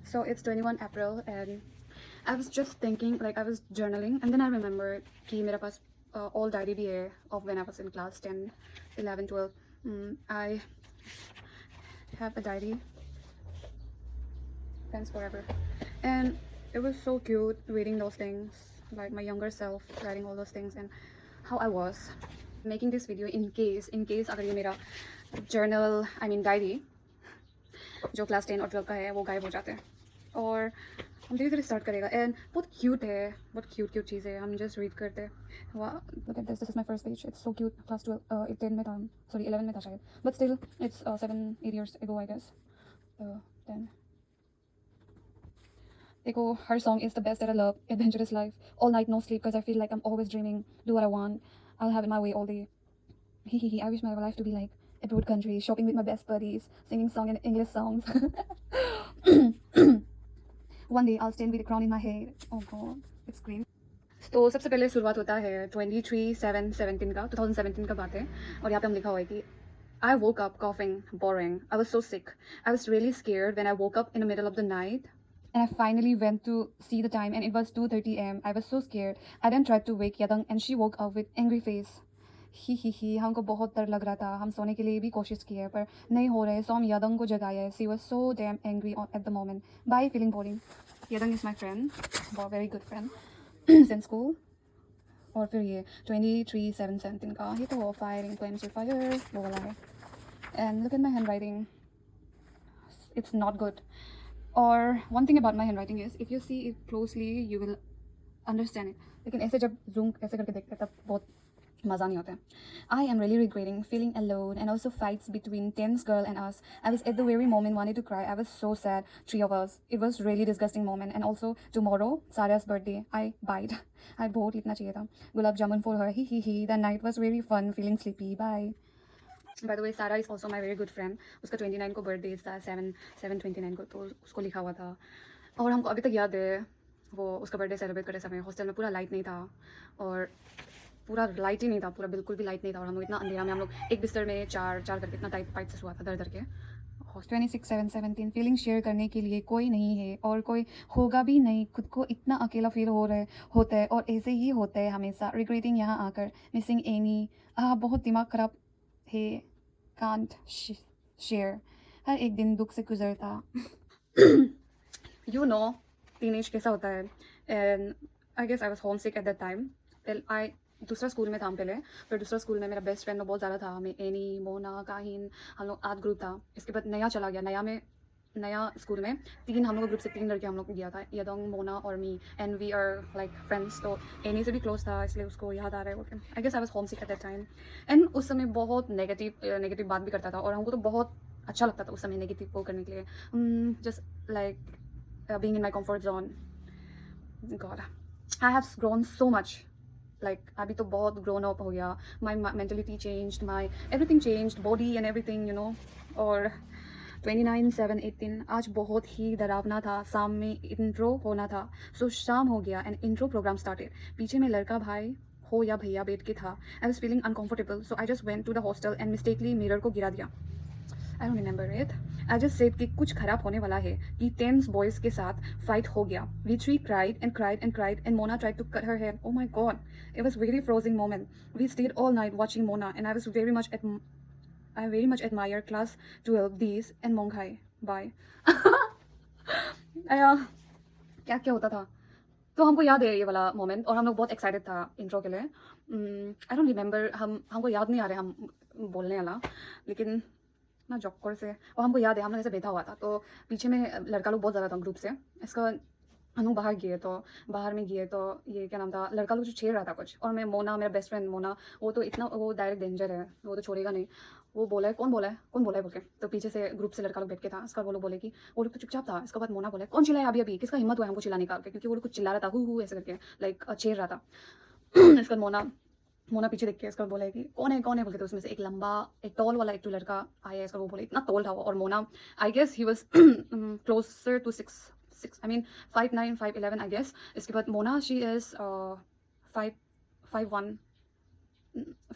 So it's 21 April and I was just thinking, like I was journaling and then I remembered कि मेरे पास all diary भी है of when I was in class 10, 11, 12. I have a diary, Friends Forever. And it was so cute reading those things, like my younger self writing all those things and how I was. Making this video in case अगर ये मेरा journal, I mean diary, जो class 10 और 12 का है वो गायब हो जाते हैं और हम धीरे धीरे स्टार्ट करेगा एंड बहुत क्यूट है, बहुत क्यूट चीज़ है. हम जस्ट रीड करते हैं. Look at this is my first page. It's so cute. Class 12 10 में था, सॉरी 11 में था शायद, but still it's 7-8 years ago I guess. 10. देखो, her song is the best that I love. Adventurous life. All night no sleep because I feel like I'm always dreaming. Do what I want. I'll have it my way all day. Hee. I wish my life to be like a broad country, shopping with my best buddies, singing song in English songs. One day I'll stand with a crown in my head. Oh god, it's green. तो सबसे पहले शुरुआत होता है 23/7/17 का 2017 का बात है और यहाँ पे हम लिखा हुआ है कि I woke up coughing, boring. I was so sick. I was really scared when I woke up in the middle of the night. And I finally went to see the time and it was 2:30 a.m. I was so scared. I then tried to wake Yadang and she woke up with angry face. ही हमको बहुत डर लग रहा था. हम सोने के लिए भी कोशिश की है पर नहीं हो रहे, सो हम यदंग को जगाया है. She was so damn angry at the moment. Bye feeling boring. Yadong is my friend, very good friend since school. और फिर ये 23/7/17 का, ये तो फायरिंग फ्लेम्स विद फायर वो वाला है. And look at my handwriting, it's not good. और one thing about my handwriting is if you see it closely you will understand it, लेकिन ऐसे जब जूम ऐसे करके देखते हैं तब बहुत मज़ा नहीं होता है. I am really regretting feeling alone and also fights between Ten's girl and us. I was at the very moment wanted to cry. I was so sad. 3 of us. It was really disgusting moment. And also tomorrow, Sarah's birthday. I bite. I बहुत लिखना चाहिए था. Gulab jamun for her. He. The night was very fun. Feeling sleepy. Bye. By the way, Sarah is also my very good friend. उसका 29 को birthday था, 7/29 को, तो उसको लिखा हुआ था और हमको अभी तक याद है वो उसका बर्थडे सेलिब्रेट करते समय हॉस्टल में पूरा लाइट नहीं था और पूरा लाइट ही नहीं था, पूरा बिल्कुल भी लाइट नहीं था और हम लोग इतना अंधेरा में, हम लोग एक बिस्तर में चार करके इतना टाइट से सोया था डर के. 26/7/17 फीलिंग शेयर करने के लिए कोई नहीं है और कोई होगा भी नहीं. खुद को इतना अकेला फील होता है और ऐसे ही होता है हमेशा. रिग्रेटिंग यहाँ आकर. Missing any. बहुत दिमाग खराब है. Can't share. हर एक दिन दुख से गुजरता. यू नो टीनेज कैसा होता है. And I guess I was home sick at that time. I दूसरा स्कूल में था हम पहले, फिर दूसरा स्कूल में मेरा बेस्ट फ्रेंड बहुत ज़्यादा था. हमें एनी, मोना, काहिन, हम लोग 8 ग्रुप था. इसके बाद नया चला गया. नया स्कूल में 3 हम लोग ग्रुप से 3 लड़के हम लोग गया था, यदोंग, मोना और me, and we are like friends. तो एनी से भी क्लोज था इसलिए उसको याद आ रहा है. Okay, I guess I was home sick at that time. And उस समय बहुत नेगेटिव बात भी करता था और हमको तो बहुत अच्छा लगता था उस समय नेगेटिव वो करने के लिए. Just like being in my comfort zone. God, I have grown so much. Like अभी तो बहुत ग्रोन अप हो गया. My mentality changed, my everything changed, body and everything, you know. और 29/7/18 आज बहुत ही डरावना था. शाम में इंट्रो होना था, सो शाम हो गया एंड इंट्रो प्रोग्राम स्टार्टेड. पीछे में लड़का भाई हो या भैया बैठ के था. I was feeling uncomfortable, so I just went to the hostel and mistakenly mirror को गिरा दिया. I don't remember it. I just said कि कुछ खराब होने वाला है कि 10 बॉयज़ के साथ फाइट हो गया. We 3 cried and Mona tried to cut her hair. Oh my god, it was very freezing moment. We stayed all night watching Mona and I very much admire class 12 D's and Monghai. Bye. क्या क्या होता था. तो हमको याद है ये वाला मोमेंट और हम लोग बहुत एक्साइटेड था इंट्रो के लिए. आई डोंट रिमेंबर, हमको याद नहीं आ रहा हम बोलने वाला, लेकिन ना जॉकर से. और हमको याद है हम लोग ऐसे बैठा हुआ था तो पीछे में लड़का लोग बहुत ज़्यादा था ग्रुप से. इसका हम लोग बाहर में गए तो ये क्या नाम था, लड़का लोग जो छेड़ रहा था कुछ, और मैं मोना, मेरा बेस्ट फ्रेंड मोना, वो तो इतना वो डायरेक्ट डेंजर है, वो तो छोड़ेगा नहीं. वो बोला है कौन बोला है बोल के. तो पीछे से ग्रुप से लड़का लोग बैठ के था. इसका वो लोग बोले कि वो लोग तो चुपचाप था. इसके बाद मोना बोले कौन चिल्लाया अभी किसका हिम्मत हुआ हमको चिल्लाने का, क्योंकि वो लोग कुछ चिल्ला रहा था हु ऐसे करके, लाइक छेड़ रहा था. इसके बाद मोना पीछे देख के इसका बोला है कि कौन है बोल के. तो उसमें से एक टॉल वाला एक लड़का आया. इसका वो बोले इतना टॉल था वो. और Mona, I guess he was closer to 6 I mean 5'9", 5'11" I guess. इसके बाद मोना, शी इज 5'1",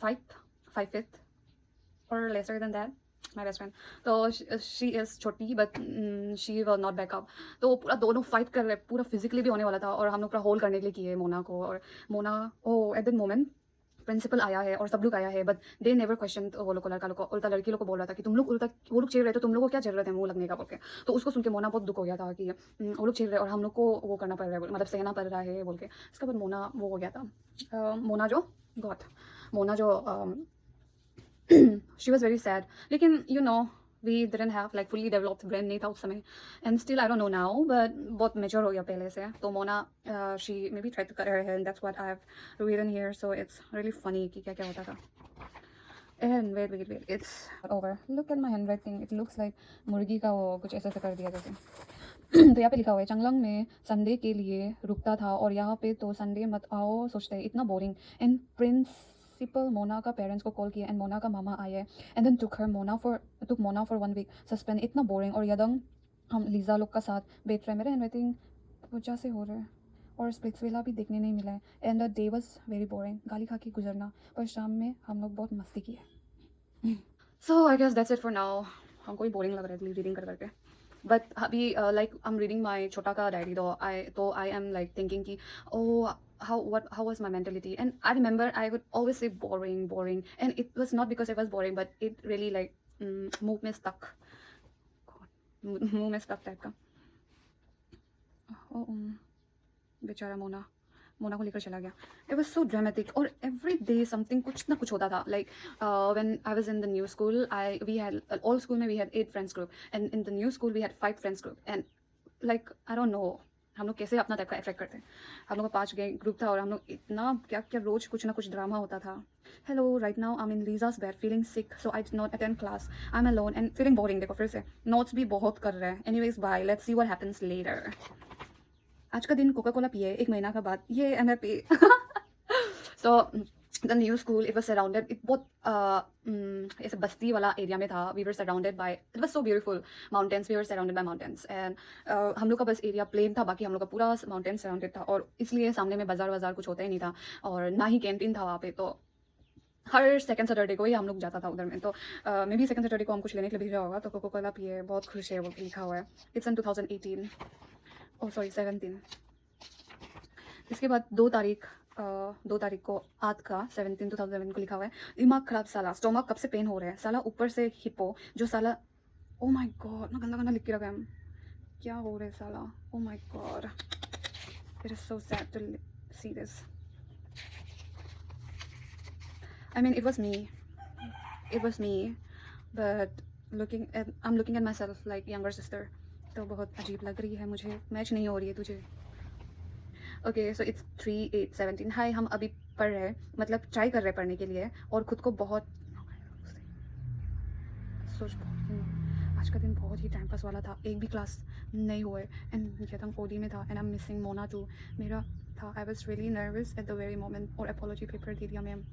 5'5" और lesser than that. My best friend, तो शी इज़ छोटी but she was not backup. तो पूरा दोनों फाइट कर रहे, पूरा फिजिकली भी होने वाला था और हम लोग पूरा होल्ड करने के लिए किए मोना को। और Mona at that moment principal आया है और सब लोग आया है, बट दे नेवर क्वेश्चन वो लोग को, लड़का लोग को, उल्टा लड़की लोग को बोल रहा था कि तुम लोग उल्टा, वो लोग चेल रहे तो तुम लोग को क्या जरूरत है मुंह लगने का बोल के। तो उसको सुन के मोना बहुत दुख हो गया था कि वो लोग चेल रहे और हम लोग को वो करना पड़ रहा है, मतलब सहना पड़ रहा है बोल के। इसके बाद मोना वो हो गया था, मोना जो गॉट, मोना जो शी वॉज वेरी सैड। लेकिन you know we didn't have like fully developed brain नहीं था उस समय, and still I don't know now, but बहुत mature हो गया पहले से। तो Mona she maybe tried to cut her hair and that's what I have written here, so it's really funny कि क्या क्या होता था। And wait, it's over. Look at my handwriting, it looks like मुर्गी का वो कुछ ऐसा कर दिया जैसे। तो यहाँ पे लिखा हुआ है, चंगलंग में संडे के लिए रुकता था और यहाँ पे तो संडे मत आओ सोचते हैं, इतना बोरिंग। एंड प्रिंसिपल मोना का पेरेंट्स को कॉल किया एंड मोना का मामा आए and then took Mona for 1 week suspend, इतना बोरिंग। और यदंग हम लीजा लोग का साथ बैठ रहे, मेरे हैंडराइटिंग वजह से हो रहा है और स्प्लिट्सविला भी देखने नहीं मिला है। And the day was very boring, गाली खा के गुजरना, पर शाम में हम लोग बहुत मस्ती की है। So I guess that's it for now. हमको भी बोरिंग लग रहा है रीडिंग कर करके, बट अभी like I am reading my छोटा का डायरी, तो आई एम लाइक थिंकिंग कि ओ how was my mentality, and I remember I would always say boring, and it was not because it was boring, but it really like मुंह में stuck, मुंह में stuck type का। बेचारा मोना को लेकर चला गया। इट वॉज सो ड्रामेटिक और एवरी डे समथिंग कुछ ना कुछ होता था। Like when I was in the new school, we had all school में we had 8 friends group and in the new school we had 5 friends group and like I don't know हम लोग कैसे अपना टाइप का attract करते हैं। हम लोग का 5 ग्रुप था और हम लोग इतना क्या क्या रोज कुछ ना कुछ ड्रामा होता था। Hello, right now I am in लीजा's bed feeling sick, so I did not attend class, I am alone and feeling boring. देखो फिर से नोट्स भी बहुत कर रहे हैं। Anyways bye, let's see what happens later. आज का दिन कोका कोला पिए 1 महीना का बाद, ये MFP। So the new school, it was surrounded, it बहुत ऐसे बस्ती वाला एरिया में था। We were surrounded by, it was so beautiful mountains, we were surrounded by mountains and हम लोग का बस एरिया प्लेन था, बाकी हम लोग का पूरा माउंटेन सराउंडेड था और इसलिए सामने में बाजार कुछ होता ही नहीं था और ना ही कैंटीन था वहाँ पे। तो हर सेकंड सैटरडे को ही हम लोग जाता था उधर में। तो मे बी सेकंड सैटरडे को हम कुछ लेने के लिए भेजा होगा, तो कोका कोला पिए बहुत खुश है वो लिखा हुआ है। It's in 2018, oh sorry 17। इसके बाद 2 तारीख को 8 का 17 2007 को लिखा हुआ है, दिमाग खराब साला, स्टोमक कब से पेन हो रहा है साला, ऊपर से हिप्पो जो साला, ओ माय गॉड, ना गंदा गंदा लिख के रखा है, क्या हो रहा है साला, oh my God, it is so sad to see this. I mean, it was me, but I'm looking at myself like younger sister, तो बहुत अजीब लग रही है मुझे, मैच नहीं हो रही है तुझे। Okay so it's 3/8/17। हाय, हम अभी पढ़ रहे हैं, मतलब ट्राई कर रहे हैं पढ़ने के लिए और खुद को बहुत सोच, आज का दिन बहुत ही टाइम पास वाला था, एक भी क्लास नहीं हुए एंड यदंग ओडी में था and I am missing Mona too, मेरा था। I was really nervous at the very moment और अपोलॉजी पेपर दे दिया ma'am,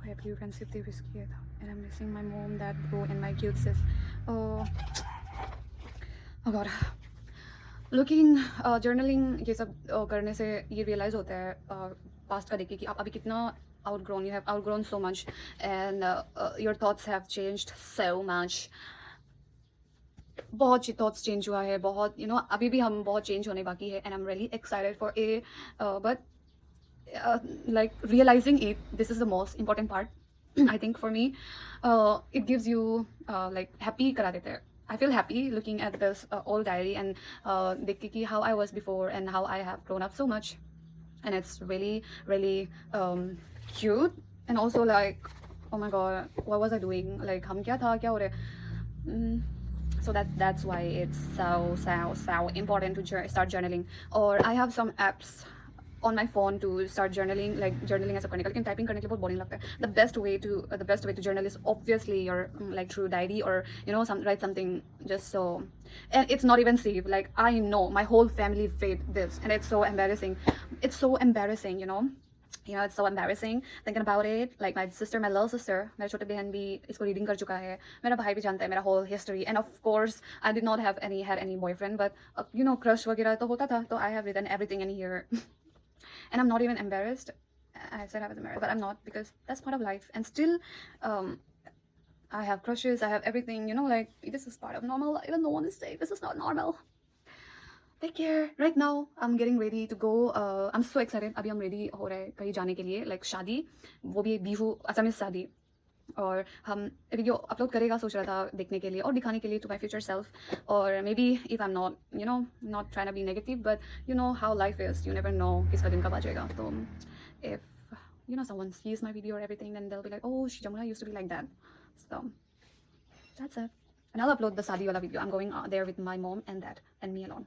happy friendship day wish किया था and I am missing my mom, dad, bro and my cute sis. Oh God, looking journaling ये सब करने से ये रियलाइज़ होता है पास्ट का देखिए कि आप अभी कितना outgrown, you have outgrown so much and your thoughts have changed so much। बहुत थॉट्स चेंज हुआ है, बहुत अभी भी हम बहुत चेंज होने बाकी है and I am really excited for a but like realizing it, this is the most important part I think for me। It gives you like happy करा देते हैं। I feel happy looking at this old diary and देख के कि how I was before and how I have grown up so much and it's really cute and also like oh my god, what was I doing, like हम क्या था, क्या हो रहा है। So that's why it's so important to start journaling, or I have some apps on my phone to start journaling, like journaling ऐसा करने का, लेकिन टाइपिंग करने के लिए बहुत बोरिंग लगता है। The best way to journal is obviously your like through diary or write something just so, and it's not even safe, like I know my whole family failed this and it's so embarrassing, it's so embarrassing thinking about it, like my little sister, मेरा छोटे बहन भी इसको reading कर चुका है, मेरा भाई भी जानता है मेरा whole history and of course I did not have any boyfriend but crush वगैरह तो होता था, तो I have written everything in here and I'm not even embarrassed। I said I was embarrassed but I'm not, because that's part of life and still I have crushes, I have everything, you know, like this is part of normal. Even no one is saying this is not normal. Take care. Right now, I'm getting ready to go. I'm so excited. अभी हम ready हो रहे हैं कहीं जाने के लिए, like शादी, वो भी बिहू असमीज शादी. और हम वीडियो अपलोड करेगा सोच रहा था देखने के लिए और दिखाने के लिए to my future self. और maybe if I'm not, you know, not trying to be negative, but you know how life is. You never know किसका दिन कब आ जाएगा. तो if you know someone sees my video or everything, then they'll be like, oh, Jamuna used to be like that. So that's it. And I'll upload the Sadi wala video. I'm going there with my mom and dad and me alone.